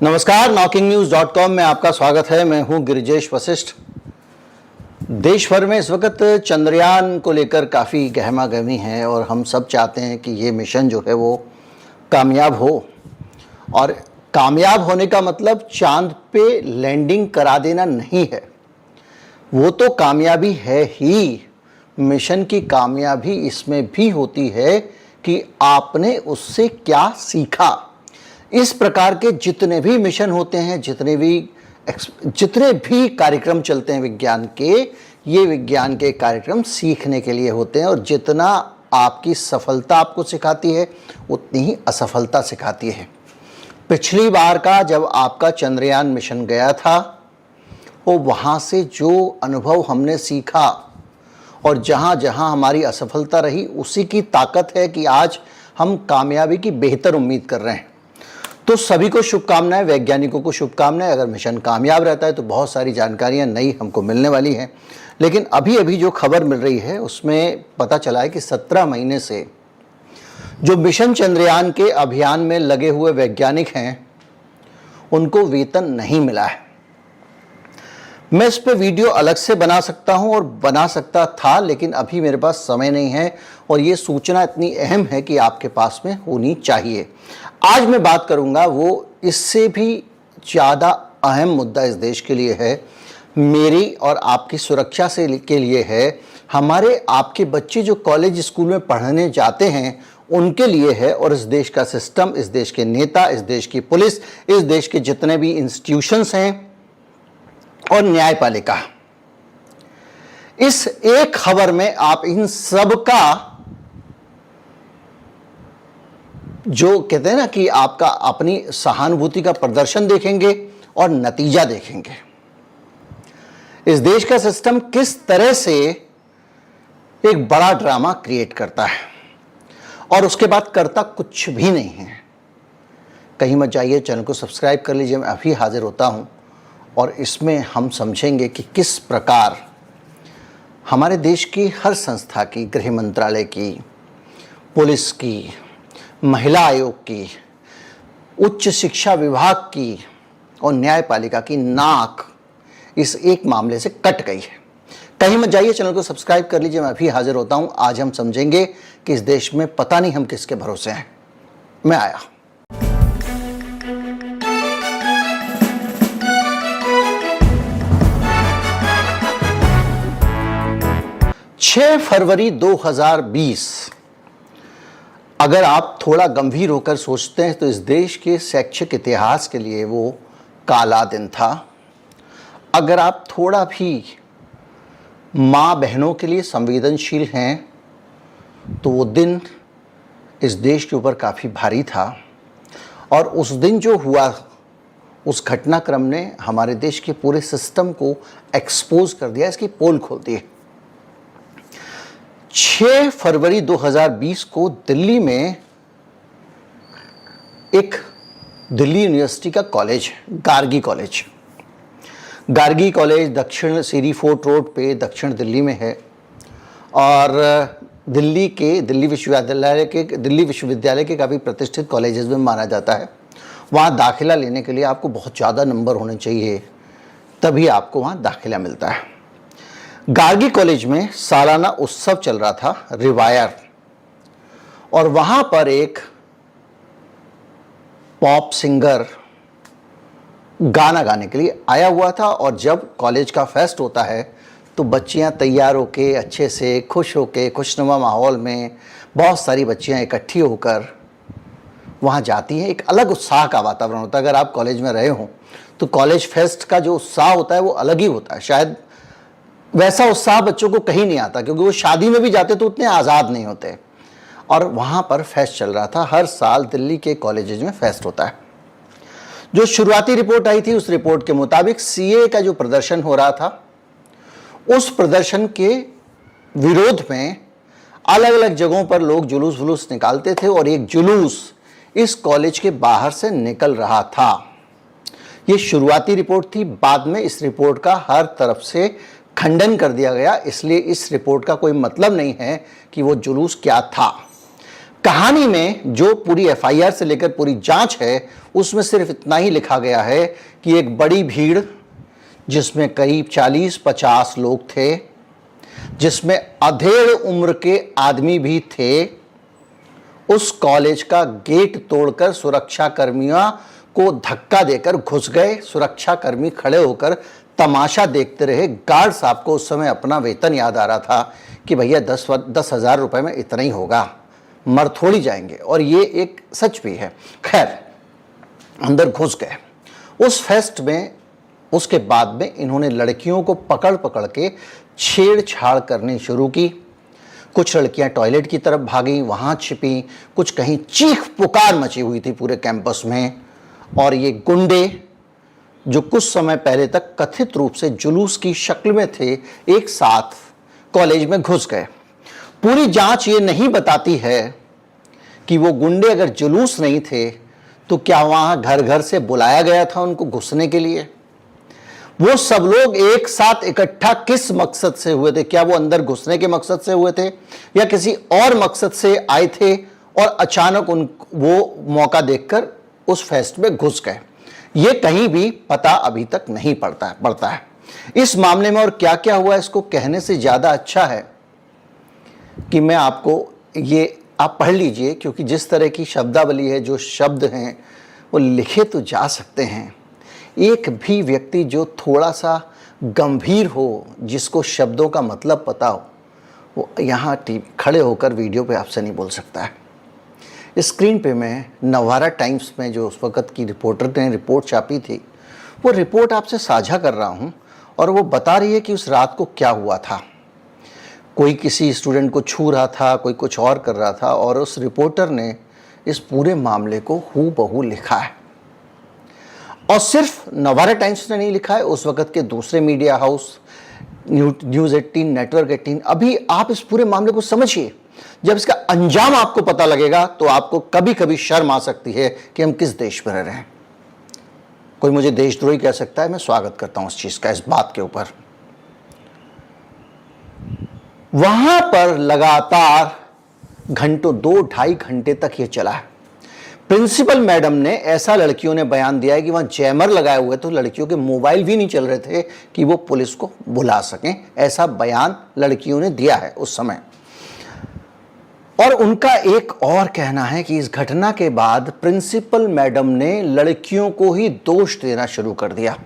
नमस्कार, knocking-news.com में आपका स्वागत है। मैं हूं गिरिजेश वशिष्ठ। देश भर में इस वक्त चंद्रयान को लेकर काफ़ी गहमा-गहमी है और हम सब चाहते हैं कि ये मिशन जो है वो कामयाब हो। और कामयाब होने का मतलब चांद पे लैंडिंग करा देना नहीं है, वो तो कामयाबी है ही। मिशन की कामयाबी इसमें भी होती है कि आपने उससे क्या सीखा। इस प्रकार के जितने भी मिशन होते हैं, जितने भी कार्यक्रम चलते हैं विज्ञान के, ये विज्ञान के कार्यक्रम सीखने के लिए होते हैं। और जितना आपकी सफलता आपको सिखाती है उतनी ही असफलता सिखाती है। पिछली बार का जब आपका चंद्रयान मिशन गया था, वो वहाँ से जो अनुभव हमने सीखा और जहाँ जहाँ हमारी असफलता रही, उसी की ताकत है कि आज हम कामयाबी की बेहतर उम्मीद कर रहे हैं। तो सभी को शुभकामनाएं, वैज्ञानिकों को शुभकामनाएं। अगर मिशन कामयाब रहता है तो बहुत सारी जानकारियां नई हमको मिलने वाली हैं। लेकिन अभी अभी जो खबर मिल रही है उसमें पता चला है कि 17 महीने से जो मिशन चंद्रयान के अभियान में लगे हुए वैज्ञानिक हैं, उनको वेतन नहीं मिला है। मैं इस पे वीडियो अलग से बना सकता हूं और बना सकता था, लेकिन अभी मेरे पास समय नहीं है और ये सूचना इतनी अहम है कि आपके पास में होनी चाहिए। आज मैं बात करूंगा वो इससे भी ज़्यादा अहम मुद्दा इस देश के लिए है, मेरी और आपकी सुरक्षा से के लिए है, हमारे आपके बच्चे जो कॉलेज स्कूल में पढ़ने जाते हैं उनके लिए है, और इस देश का सिस्टम, इस देश के नेता, इस देश की पुलिस, इस देश के जितने भी इंस्टीट्यूशंस हैं और न्यायपालिका। इस एक खबर में आप इन सब का जो कहते हैं ना कि आपका अपनी सहानुभूति का प्रदर्शन देखेंगे और नतीजा देखेंगे। इस देश का सिस्टम किस तरह से एक बड़ा ड्रामा क्रिएट करता है और उसके बाद करता कुछ भी नहीं है। कहीं मत जाइए, चैनल को सब्सक्राइब कर लीजिए। मैं अभी हाजिर होता हूं और इसमें हम समझेंगे कि किस प्रकार हमारे देश की हर संस्था की, गृह मंत्रालय की, पुलिस की, महिला आयोग की, उच्च शिक्षा विभाग की और न्यायपालिका की नाक इस एक मामले से कट गई है। कहीं मत जाइए, चैनल को सब्सक्राइब कर लीजिए। मैं अभी हाजिर होता हूं। आज हम समझेंगे कि इस देश में पता नहीं हम किसके भरोसे हैं। मैं आया। 6 फरवरी 2020, अगर आप थोड़ा गंभीर होकर सोचते हैं तो इस देश के शैक्षिक इतिहास के लिए वो काला दिन था। अगर आप थोड़ा भी माँ बहनों के लिए संवेदनशील हैं तो वो दिन इस देश के ऊपर काफ़ी भारी था। और उस दिन जो हुआ, उस घटनाक्रम ने हमारे देश के पूरे सिस्टम को एक्सपोज कर दिया, इसकी पोल खोल दी। 6 फरवरी 2020 को दिल्ली में एक दिल्ली यूनिवर्सिटी का कॉलेज, गार्गी कॉलेज दक्षिण सीरी फोर्ट रोड पे दक्षिण दिल्ली में है। और दिल्ली विश्वविद्यालय के काफ़ी प्रतिष्ठित कॉलेजेस में माना जाता है। वहाँ दाखिला लेने के लिए आपको बहुत ज़्यादा नंबर होने चाहिए, तभी आपको वहाँ दाखिला मिलता है। गार्गी कॉलेज में सालाना उत्सव चल रहा था, रिवायर, और वहाँ पर एक पॉप सिंगर गाना गाने के लिए आया हुआ था। और जब कॉलेज का फेस्ट होता है तो बच्चियाँ तैयार होके, अच्छे से खुश होके, खुशनुमा माहौल में बहुत सारी बच्चियाँ इकट्ठी होकर वहाँ जाती हैं। एक अलग उत्साह का वातावरण होता है। अगर आप कॉलेज में रहे हों तो कॉलेज फेस्ट का जो उत्साह होता है वो अलग ही होता है। शायद वैसा उत्साह बच्चों को कहीं नहीं आता, क्योंकि वो शादी में भी जाते तो उतने आज़ाद नहीं होते। और वहाँ पर फेस्ट चल रहा था। हर साल दिल्ली के कॉलेजेस में फेस्ट होता है। जो शुरुआती रिपोर्ट आई थी, उस रिपोर्ट के मुताबिक सीए का जो प्रदर्शन हो रहा था, उस प्रदर्शन के विरोध में अलग अलग जगहों पर लोग जुलूस निकालते थे और एक जुलूस इस कॉलेज के बाहर से निकल रहा था। ये शुरुआती रिपोर्ट थी। बाद में इस रिपोर्ट का हर तरफ से खंडन कर दिया गया, इसलिए इस रिपोर्ट का कोई मतलब नहीं है कि वो जुलूस क्या था। कहानी में जो पूरी एफआईआर से लेकर पूरी जांच है उसमें सिर्फ इतना ही लिखा गया है कि एक बड़ी भीड़ जिसमें करीब 40-50 लोग थे, जिसमें अधेड़ उम्र के आदमी भी थे, उस कॉलेज का गेट तोड़कर सुरक्षा कर्मियों को धक्का देकर घुस गए। सुरक्षा कर्मी खड़े होकर तमाशा देखते रहे। गार्ड साहब को उस समय अपना वेतन याद आ रहा था कि भैया 10,000 रुपये में इतना ही होगा, मर थोड़ी जाएंगे, और ये एक सच भी है। खैर, अंदर घुस गए उस फेस्ट में। उसके बाद में इन्होंने लड़कियों को पकड़ पकड़ के छेड़छाड़ करनी शुरू की। कुछ लड़कियां टॉयलेट की तरफ भागी, वहां छिपी, कुछ कहीं चीख पुकार मची हुई थी पूरे कैंपस में। और ये गुंडे जो कुछ समय पहले तक कथित रूप से जुलूस की शक्ल में थे, एक साथ कॉलेज में घुस गए। पूरी जांच ये नहीं बताती है कि वो गुंडे अगर जुलूस नहीं थे तो क्या वहां घर घर से बुलाया गया था उनको घुसने के लिए। वो सब लोग एक साथ इकट्ठा किस मकसद से हुए थे? क्या वो अंदर घुसने के मकसद से हुए थे या किसी और मकसद से आए थे और अचानक वो मौका देखकर उस फेस्ट में घुस गए? ये कहीं भी पता अभी तक नहीं पड़ता है। इस मामले में और क्या क्या हुआ इसको कहने से ज़्यादा अच्छा है कि मैं आपको ये आप पढ़ लीजिए, क्योंकि जिस तरह की शब्दावली है, जो शब्द हैं वो लिखे तो जा सकते हैं। एक भी व्यक्ति जो थोड़ा सा गंभीर हो, जिसको शब्दों का मतलब पता हो, वो यहाँ खड़े होकर वीडियो पे आपसे नहीं बोल सकता है। स्क्रीन पे मैं नवारा टाइम्स में जो उस वक़्त की रिपोर्टर ने रिपोर्ट छापी थी, वो रिपोर्ट आपसे साझा कर रहा हूँ और वो बता रही है कि उस रात को क्या हुआ था। कोई किसी स्टूडेंट को छू रहा था, कोई कुछ और कर रहा था, और उस रिपोर्टर ने इस पूरे मामले को हूबहू लिखा है। और सिर्फ नवारा टाइम्स ने नहीं लिखा है, उस वक़्त के दूसरे मीडिया हाउस, न्यूज़ 18, नेटवर्क 18। अभी आप इस पूरे मामले को समझिए। जब इसका अंजाम आपको पता लगेगा तो आपको कभी कभी शर्म आ सकती है कि हम किस देश में रह रहे हैं। कोई मुझे देशद्रोही कह सकता है, मैं स्वागत करता हूं इस चीज़ का, इस बात के ऊपर। वहां पर लगातार घंटों, 2-2.5 घंटे तक ये चला है। प्रिंसिपल मैडम ने ऐसा लड़कियों ने बयान दिया है कि वहां जैमर लगाए हुए, तो लड़कियों के मोबाइल भी नहीं चल रहे थे कि वो पुलिस को बुला सकें। ऐसा बयान लड़कियों ने दिया है उस समय। और उनका एक और कहना है कि इस घटना के बाद प्रिंसिपल मैडम ने लड़कियों को ही दोष देना शुरू कर दिया।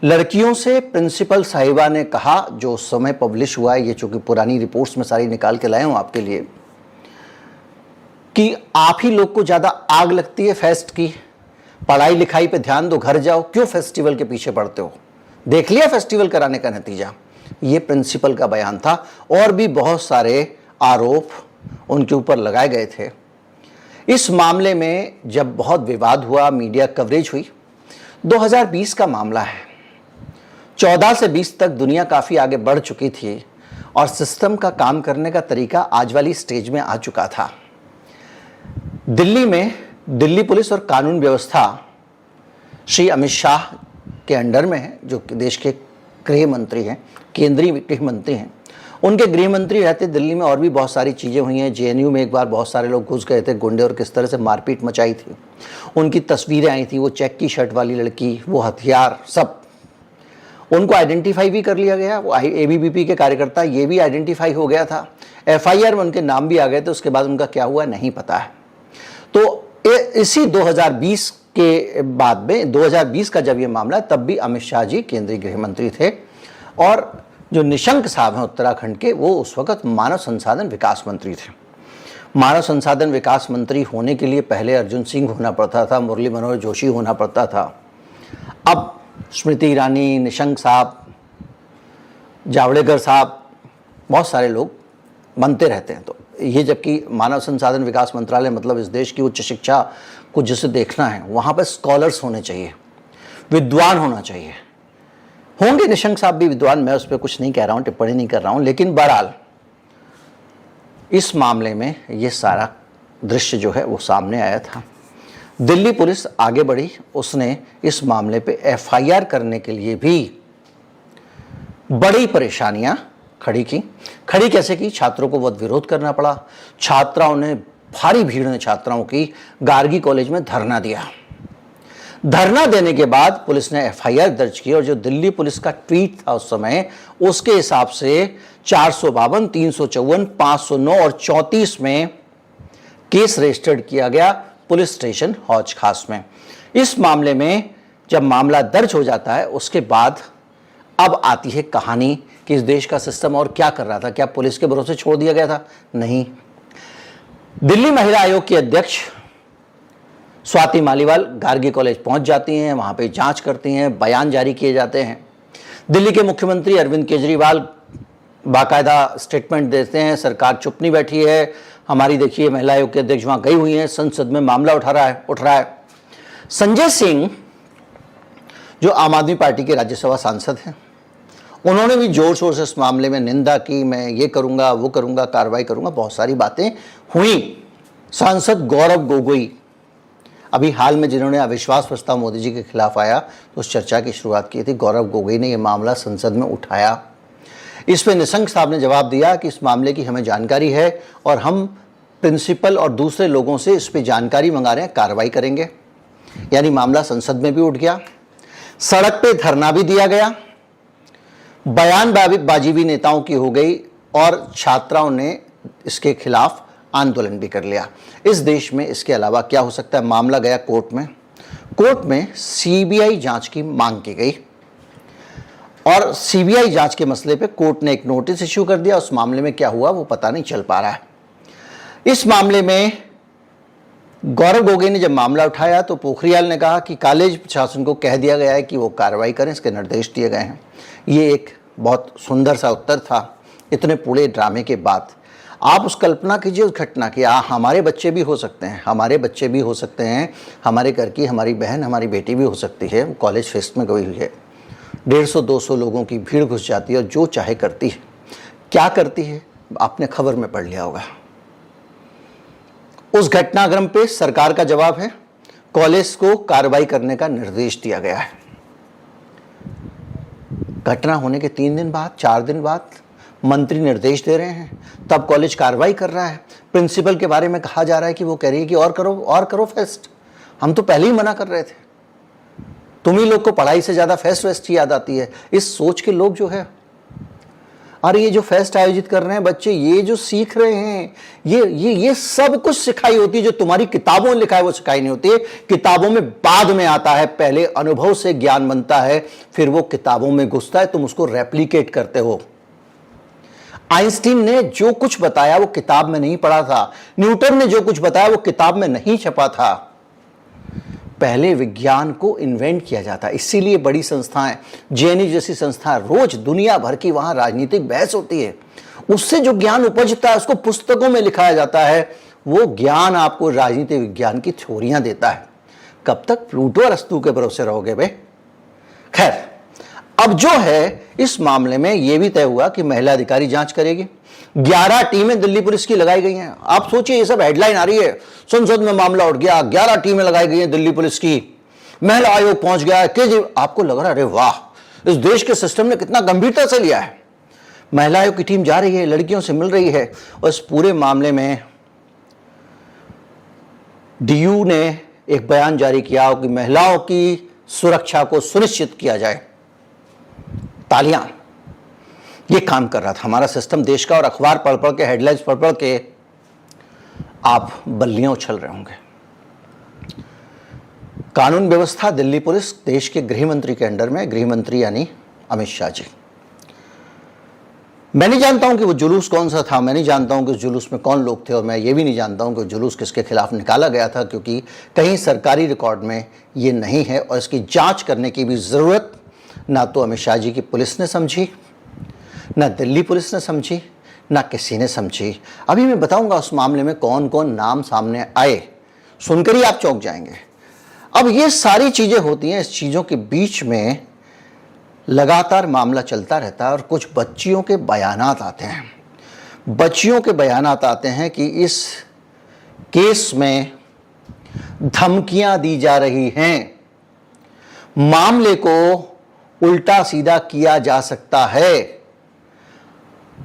लड़कियों से प्रिंसिपल साहिबा ने कहा, जो उस समय पब्लिश हुआ है, ये चूंकि पुरानी रिपोर्ट्स में सारी निकाल के लाए हूं आपके लिए, कि आप ही लोग को ज़्यादा आग लगती है फेस्ट की, पढ़ाई लिखाई पे ध्यान दो, घर जाओ, क्यों फेस्टिवल के पीछे पड़ते हो? देख लिया फेस्टिवल कराने का नतीजा। ये प्रिंसिपल का बयान था। और भी बहुत सारे आरोप उनके ऊपर लगाए गए थे। इस मामले में जब बहुत विवाद हुआ, मीडिया कवरेज हुई, 2020 का मामला है। 14 से 20 तक दुनिया काफ़ी आगे बढ़ चुकी थी और सिस्टम का काम करने का तरीका आज वाली स्टेज में आ चुका था। दिल्ली में दिल्ली पुलिस और कानून व्यवस्था श्री अमित शाह के अंडर में है, जो देश के गृह मंत्री हैं, केंद्रीय गृह मंत्री हैं। उनके गृह मंत्री रहते दिल्ली में और भी बहुत सारी चीज़ें हुई हैं। जेएनयू में एक बार बहुत सारे लोग घुस गए थे गुंडे, और किस तरह से मारपीट मचाई थी। उनकी तस्वीरें आई थी, वो चेक की शर्ट वाली लड़की, वो हथियार, सब उनको आइडेंटिफाई भी कर लिया गया। वो एबीवीपी के कार्यकर्ता, ये भी आइडेंटिफाई हो गया था। एफआईआर में उनके नाम भी आ गए थे। उसके बाद उनका क्या हुआ नहीं पता है। तो इसी 2020 के बाद में, 2020 का जब ये मामला, तब भी अमित शाह जी केंद्रीय गृह मंत्री थे, और जो निशंक साहब हैं उत्तराखंड के, वो उस वक्त मानव संसाधन विकास मंत्री थे। मानव संसाधन विकास मंत्री होने के लिए पहले अर्जुन सिंह होना पड़ता था, मुरली मनोहर जोशी होना पड़ता था। अब स्मृति ईरानी, निशंक साहब, जावड़ेकर साहब, बहुत सारे लोग बनते रहते हैं। तो ये, जबकि मानव संसाधन विकास मंत्रालय मतलब इस देश की उच्च शिक्षा को जिसे देखना है, वहाँ पर स्कॉलर्स होने चाहिए, विद्वान होना चाहिए। होंगे निशंक साहब भी विद्वान, मैं उस पर कुछ नहीं कह रहा हूँ, टिप्पणी नहीं कर रहा हूँ। लेकिन बहरहाल इस मामले में ये सारा दृश्य जो है वो सामने आया था। दिल्ली पुलिस आगे बढ़ी, उसने इस मामले पे एफआईआर करने के लिए भी बड़ी परेशानियां खड़ी कैसे की? छात्रों को बहुत विरोध करना पड़ा। छात्राओं ने, भारी भीड़ ने छात्राओं की गार्गी कॉलेज में धरना दिया। धरना देने के बाद पुलिस ने एफआईआर दर्ज की और जो दिल्ली पुलिस का ट्वीट था उस समय, उसके हिसाब से 452, 354, 509 और 34 में केस रजिस्टर्ड किया गया पुलिस स्टेशन हौज खास में। इस मामले में जब मामला दर्ज हो जाता है उसके बाद अब आती है कहानी कि इस देश का सिस्टम और क्या कर रहा था। क्या पुलिस के भरोसे छोड़ दिया गया था? नहीं। दिल्ली महिला आयोग की अध्यक्ष स्वाति मालीवाल गार्गी कॉलेज पहुंच जाती हैं, वहां पे जांच करती हैं, बयान जारी किए जाते हैं। दिल्ली के मुख्यमंत्री अरविंद केजरीवाल बाकायदा स्टेटमेंट देते हैं, सरकार चुप नहीं बैठी है, हमारी देखिए महिला आयोग के अध्यक्ष वहां गई हुई हैं, संसद में मामला उठ रहा है। संजय सिंह जो आम आदमी पार्टी के राज्यसभा सांसद हैं, उन्होंने भी जोर शोर से इस मामले में निंदा की, मैं ये करूंगा, वो करूंगा, कार्रवाई करूंगा, बहुत सारी बातें हुई। सांसद गौरव गोगोई अभी हाल में जिन्होंने अविश्वास प्रस्ताव मोदी जी के खिलाफ आया तो उस चर्चा की शुरुआत की थी, गौरव गोगोई ने यह मामला संसद में उठाया। इस पे निशंक साहब ने जवाब दिया कि इस मामले की हमें जानकारी है और हम प्रिंसिपल और दूसरे लोगों से इस पे जानकारी मंगा रहे हैं, कार्रवाई करेंगे। यानी मामला संसद में भी उठ गया, सड़क पे धरना भी दिया गया, बयानबाजी भी नेताओं की हो गई और छात्राओं ने इसके खिलाफ आंदोलन भी कर लिया। इस देश में इसके अलावा क्या हो सकता है? मामला गया कोर्ट में सीबीआई जांच की मांग की गई और सीबीआई जांच के मसले पे कोर्ट ने एक नोटिस इश्यू कर दिया। उस मामले में क्या हुआ वो पता नहीं चल पा रहा है। इस मामले में गौरव गोगोई ने जब मामला उठाया तो पोखरियाल ने कहा कि कॉलेज प्रशासन को कह दिया गया है कि वो कार्रवाई करें, इसके निर्देश दिए गए हैं। ये एक बहुत सुंदर सा उत्तर था इतने पूरे ड्रामे के बाद। आप उस कल्पना कीजिए उस घटना की, हमारे बच्चे भी हो सकते हैं, हमारे बच्चे भी हो सकते हैं, हमारे घर की हमारी बहन, हमारी बेटी भी हो सकती है। वो कॉलेज फेस्ट में गई हुई है, 150-200 लोगों की भीड़ घुस जाती है और जो चाहे करती है। क्या करती है आपने खबर में पढ़ लिया होगा। उस घटनाक्रम पे सरकार का जवाब है, कॉलेज को कार्रवाई करने का निर्देश दिया गया है। घटना होने के 3 दिन बाद, 4 दिन बाद मंत्री निर्देश दे रहे हैं, तब कॉलेज कार्रवाई कर रहा है। प्रिंसिपल के बारे में कहा जा रहा है कि वो कह रही है कि और करो फेस्ट। हम तो पहले ही मना कर रहे थे, तुम ही लोग को पढ़ाई से ज्यादा फेस्ट वेस्ट ही याद आती है। इस सोच के लोग जो है, अरे ये जो फेस्ट आयोजित कर रहे हैं बच्चे, ये जो सीख रहे हैं, ये सब कुछ सिखाई होती है। जो तुम्हारी किताबों में लिखा है वो सिखाई नहीं होती है। किताबों में बाद में आता है, पहले अनुभव से ज्ञान बनता है, फिर वो किताबों में घुसता है, तुम उसको रेप्लिकेट करते हो। आइंस्टीन ने जो कुछ बताया वो किताब में नहीं पढ़ा था, न्यूटन ने जो कुछ बताया वो किताब में नहीं छपा था। पहले विज्ञान को इन्वेंट किया जाता है। इसीलिए बड़ी संस्थाएं, जेएनयू जैसी संस्था, रोज दुनिया भर की वहां राजनीतिक बहस होती है, उससे जो ज्ञान उपजता है उसको पुस्तकों में लिखाया जाता है। वो ज्ञान आपको राजनीतिक विज्ञान की थ्योरियां देता है। कब तक प्लूटो अरस्तू के भरोसे रहोगे बे? खैर, अब जो है इस मामले में यह भी तय हुआ कि महिला अधिकारी जांच करेगी। 11 टीमें दिल्ली पुलिस की लगाई गई हैं। आप सोचिए, ये सब हेडलाइन आ रही है, संसद में मामला उठ गया, 11 टीमें लगाई गई हैं दिल्ली पुलिस की, महिला आयोग पहुंच गया है, केजरीवाल। आपको लग रहा है अरे वाह, इस देश के सिस्टम ने कितना गंभीरता से लिया है। महिला आयोग की टीम जा रही है, लड़कियों से मिल रही है और इस पूरे मामले में डीयू ने एक बयान जारी किया कि महिलाओं की सुरक्षा को सुनिश्चित किया जाए। तालियां, ये काम कर रहा था हमारा सिस्टम देश का। और अखबार पढ़ पढ़ के, हेडलाइंस पढ़ पढ़ के आप बल्लियां उछल रहे होंगे। कानून व्यवस्था, दिल्ली पुलिस देश के गृह मंत्री के अंडर में, गृह मंत्री यानी अमित शाह जी। मैं नहीं जानता हूं कि वो जुलूस कौन सा था, मैं नहीं जानता हूं कि उस जुलूस में कौन लोग थे, और मैं ये भी नहीं जानता हूं कि जुलूस किसके खिलाफ निकाला गया था, क्योंकि कहीं सरकारी रिकॉर्ड में ये नहीं है और इसकी जांच करने की भी जरूरत ना तो अमित शाह जी की पुलिस ने समझी, ना दिल्ली पुलिस ने समझी, ना किसी ने समझी। अभी मैं बताऊंगा उस मामले में कौन कौन नाम सामने आए, सुनकर ही आप चौंक जाएंगे। अब ये सारी चीजें होती हैं, इस चीजों के बीच में लगातार मामला चलता रहता है और कुछ बच्चियों के बयानात आते हैं। बच्चियों के बयानात आते हैं कि इस केस में धमकियां दी जा रही हैं, मामले को उल्टा सीधा किया जा सकता है।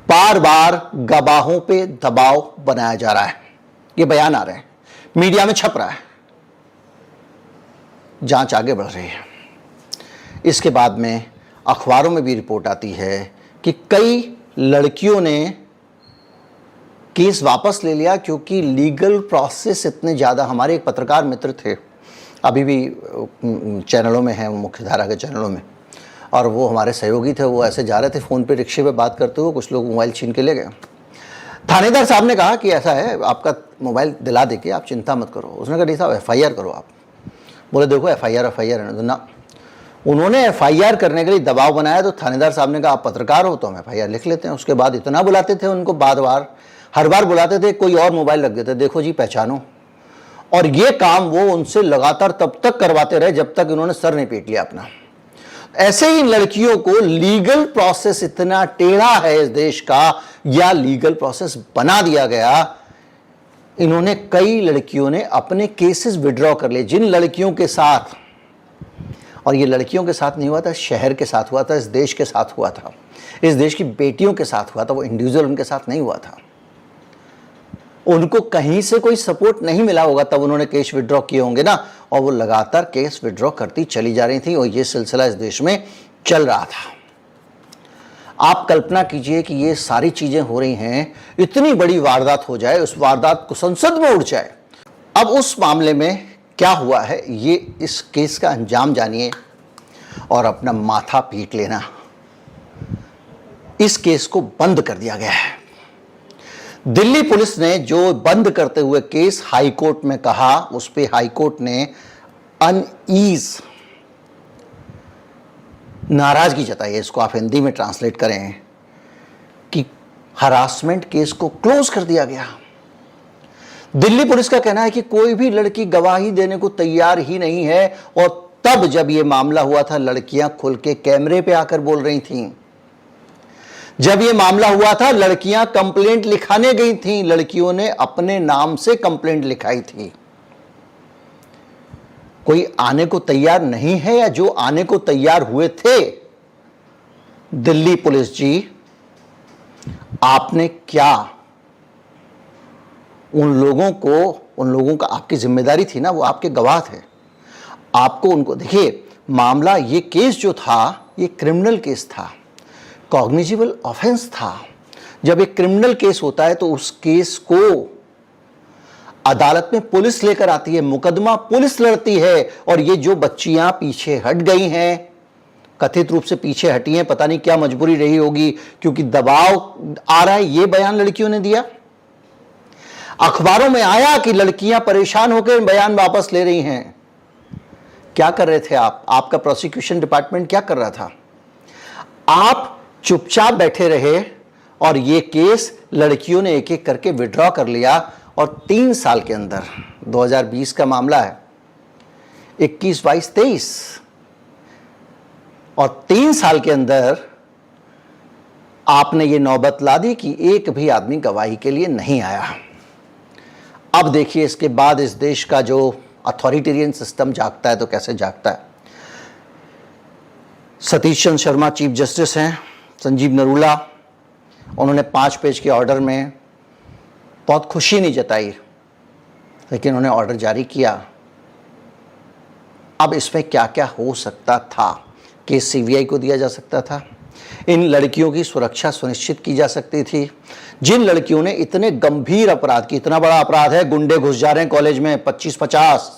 बार बार गवाहों पे दबाव बनाया जा रहा है। ये बयान आ रहे हैं, मीडिया में छप रहा है, जांच आगे बढ़ रही है। इसके बाद में अखबारों में भी रिपोर्ट आती है कि कई लड़कियों ने केस वापस ले लिया क्योंकि लीगल प्रोसेस इतने ज़्यादा। हमारे एक पत्रकार मित्र थे, अभी भी चैनलों में हैं, मुख्यधारा के चैनलों में, और वो हमारे सहयोगी थे। वो ऐसे जा रहे थे फ़ोन पे रिक्शे पे बात करते हुए, कुछ लोग मोबाइल छीन के ले गए। थानेदार साहब ने कहा कि ऐसा है, आपका मोबाइल दिला देके आप चिंता मत करो। उसने कहा नहीं साहब, FIR करो आप। बोले देखो FIR है ना। उन्होंने FIR करने के लिए दबाव बनाया तो थानेदार साहब ने कहा आप पत्रकार हो तो हम FIR लिख लेते हैं। उसके बाद इतना बुलाते थे उनको, हर बार बुलाते थे, कोई और मोबाइल रख देते, देखो जी पहचानो। और ये काम वो उनसे लगातार तब तक करवाते रहे जब तक इन्होंने सर नहीं पीट लिया अपना। ऐसे ही लड़कियों को लीगल प्रोसेस इतना टेढ़ा है इस देश का, या लीगल प्रोसेस बना दिया गया। इन्होंने, कई लड़कियों ने अपने केसेस विड्रॉ कर लिए। जिन लड़कियों के साथ, और ये लड़कियों के साथ नहीं हुआ था, शहर के साथ हुआ था, इस देश के साथ हुआ था, इस देश की बेटियों के साथ हुआ था, वो इंडिविजुअल उनके साथ नहीं हुआ था। उनको कहीं से कोई सपोर्ट नहीं मिला होगा, तब उन्होंने केस विड्रॉ किए होंगे ना, और वो लगातार केस विड्रॉ करती चली जा रही थी और ये सिलसिला इस देश में चल रहा था। आप कल्पना कीजिए कि ये सारी चीजें हो रही हैं, इतनी बड़ी वारदात हो जाए, उस वारदात को संसद में उठ जाए। अब उस मामले में क्या हुआ है, ये इस केस का अंजाम जानिए और अपना माथा पीट लेना। इस केस को बंद कर दिया गया है। दिल्ली पुलिस ने जो बंद करते हुए केस हाई कोर्ट में कहा, उस पे हाई कोर्ट ने अनईज, नाराजगी जताई है, इसको आप हिंदी में ट्रांसलेट करें कि हरासमेंट केस को क्लोज कर दिया गया। दिल्ली पुलिस का कहना है कि कोई भी लड़की गवाही देने को तैयार ही नहीं है, और तब जब यह मामला हुआ था लड़कियां खुल के कैमरे पे आकर बोल रही थीं। जब यह मामला हुआ था लड़कियां कंप्लेंट लिखाने गई थीं, लड़कियों ने अपने नाम से कंप्लेंट लिखाई थी। कोई आने को तैयार नहीं है, या जो आने को तैयार हुए थे, दिल्ली पुलिस जी आपने क्या उन लोगों का, आपकी जिम्मेदारी थी ना, वो आपके गवाह थे, आपको उनको, देखिए मामला, ये केस जो था ये क्रिमिनल केस था, कॉग्निजिबल ऑफेंस था। जब एक क्रिमिनल केस होता है तो उस केस को अदालत में पुलिस लेकर आती है, मुकदमा पुलिस लड़ती है। और ये जो बच्चियां पीछे हट गई हैं, कथित रूप से पीछे हटी हैं, पता नहीं क्या मजबूरी रही होगी, क्योंकि दबाव आ रहा है, ये बयान लड़कियों ने दिया। अखबारों में आया कि लड़कियां परेशान होकर बयान वापस ले रही हैं। क्या कर रहे थे आप? आपका प्रोसिक्यूशन डिपार्टमेंट क्या कर रहा था? आप चुपचाप बैठे रहे और ये केस लड़कियों ने एक एक करके विड्रॉ कर लिया, और 3 साल के अंदर, 2020 का मामला है, 21, 22, 23, और 3 साल के अंदर आपने ये नौबत ला दी कि एक भी आदमी गवाही के लिए नहीं आया। अब देखिए इसके बाद इस देश का जो अथॉरिटेरियन सिस्टम जागता है तो कैसे जागता है। सतीश चंद्र शर्मा चीफ जस्टिस हैं, संजीव नरूला, उन्होंने 5 पेज के ऑर्डर में बहुत खुशी नहीं जताई, लेकिन उन्होंने ऑर्डर जारी किया। अब इसमें क्या क्या हो सकता था? केस CBI को दिया जा सकता था, इन लड़कियों की सुरक्षा सुनिश्चित की जा सकती थी। जिन लड़कियों ने इतने गंभीर अपराध की, इतना बड़ा अपराध है, गुंडे घुस जा रहे हैं कॉलेज में 25-50,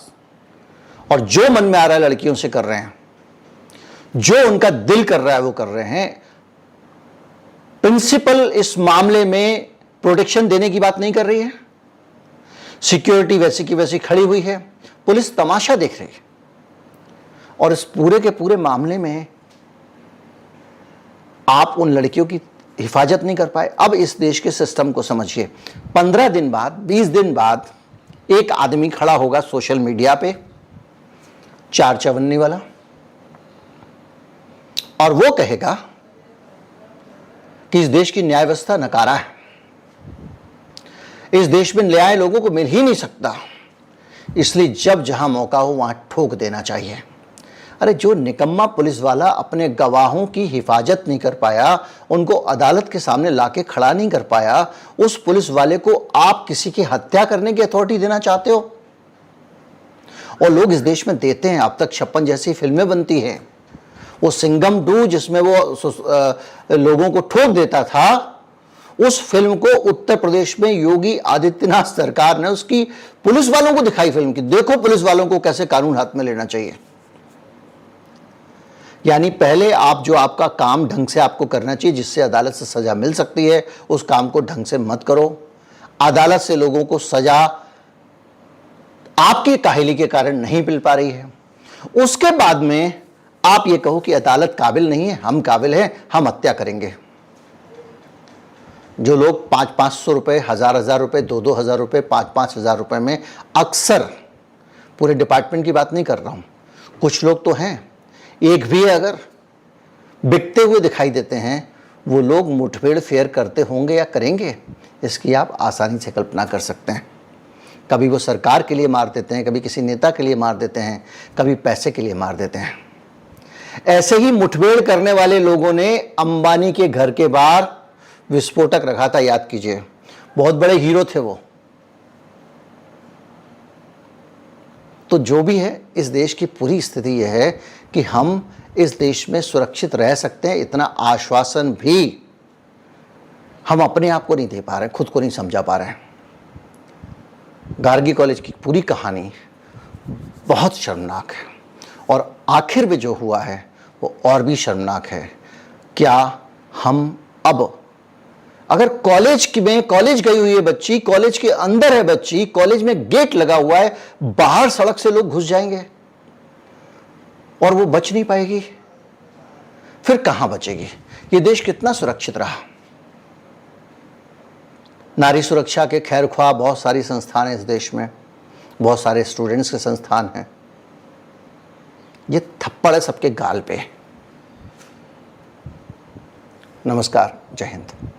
और जो मन में आ रहा है लड़कियों से कर रहे हैं, जो उनका दिल कर रहा है वो कर रहे हैं। प्रिंसिपल इस मामले में प्रोटेक्शन देने की बात नहीं कर रही है, सिक्योरिटी वैसी की वैसी खड़ी हुई है, पुलिस तमाशा देख रही है, और इस पूरे के पूरे मामले में आप उन लड़कियों की हिफाजत नहीं कर पाए। अब इस देश के सिस्टम को समझिए, 15 दिन बाद, 20 दिन बाद एक आदमी खड़ा होगा सोशल मीडिया पे, 4 चवन्नी वाला, और वो कहेगा कि इस देश की न्याय व्यवस्था नकारा है, इस देश में न्याय लोगों को मिल ही नहीं सकता, इसलिए जब जहां मौका हो वहां ठोक देना चाहिए। अरे जो निकम्मा पुलिस वाला अपने गवाहों की हिफाजत नहीं कर पाया, उनको अदालत के सामने लाके खड़ा नहीं कर पाया, उस पुलिस वाले को आप किसी की हत्या करने की अथॉरिटी देना चाहते हो? और लोग इस देश में देते हैं। अब तक 56 जैसी फिल्में बनती हैं। वो सिंघम 2 जिसमें वो लोगों को ठोक देता था, उस फिल्म को उत्तर प्रदेश में योगी आदित्यनाथ सरकार ने उसकी पुलिस वालों को दिखाई फिल्म की। देखो पुलिस वालों को कैसे कानून हाथ में लेना चाहिए। यानी पहले आप जो आपका काम ढंग से आपको करना चाहिए, जिससे अदालत से सजा मिल सकती है, उस काम को ढंग से मत करो। अदालत से लोगों को सजा आपकी काहिली के कारण नहीं मिल पा रही है, उसके बाद में आप ये कहो कि अदालत काबिल नहीं है, हम काबिल हैं, हम हत्या करेंगे। जो लोग 500-500 रुपए, 1000-1000 रुपए, 2-2000 रुपए, 5-5000 रुपए में, अक्सर पूरे डिपार्टमेंट की बात नहीं कर रहा हूं, कुछ लोग तो हैं, एक भी अगर बिकते हुए दिखाई देते हैं, वो लोग मुठभेड़ फेयर करते होंगे या करेंगे, इसकी आप आसानी से कल्पना कर सकते हैं। कभी वो सरकार के लिए मार देते हैं, कभी किसी नेता के लिए मार देते हैं, कभी पैसे के लिए मार देते हैं। ऐसे ही मुठभेड़ करने वाले लोगों ने अंबानी के घर के बाहर विस्फोटक रखा था, याद कीजिए। बहुत बड़े हीरो थे वो। तो जो भी है, इस देश की पूरी स्थिति यह है कि हम इस देश में सुरक्षित रह सकते हैं, इतना आश्वासन भी हम अपने आप को नहीं दे पा रहे, खुद को नहीं समझा पा रहे हैं। गार्गी कॉलेज की पूरी कहानी बहुत शर्मनाक है, और आखिर में जो हुआ है वो और भी शर्मनाक है। क्या हम अब, अगर कॉलेज गई हुई है बच्ची, कॉलेज के अंदर है बच्ची, कॉलेज में गेट लगा हुआ है, बाहर सड़क से लोग घुस जाएंगे और वो बच नहीं पाएगी, फिर कहां बचेगी? ये देश कितना सुरक्षित रहा? नारी सुरक्षा के खैरख्वाह बहुत सारी संस्थान हैं इस देश में, बहुत सारे स्टूडेंट्स के संस्थान हैं। ये थप्पड़ है सबके गाल पे। नमस्कार, जय हिंद।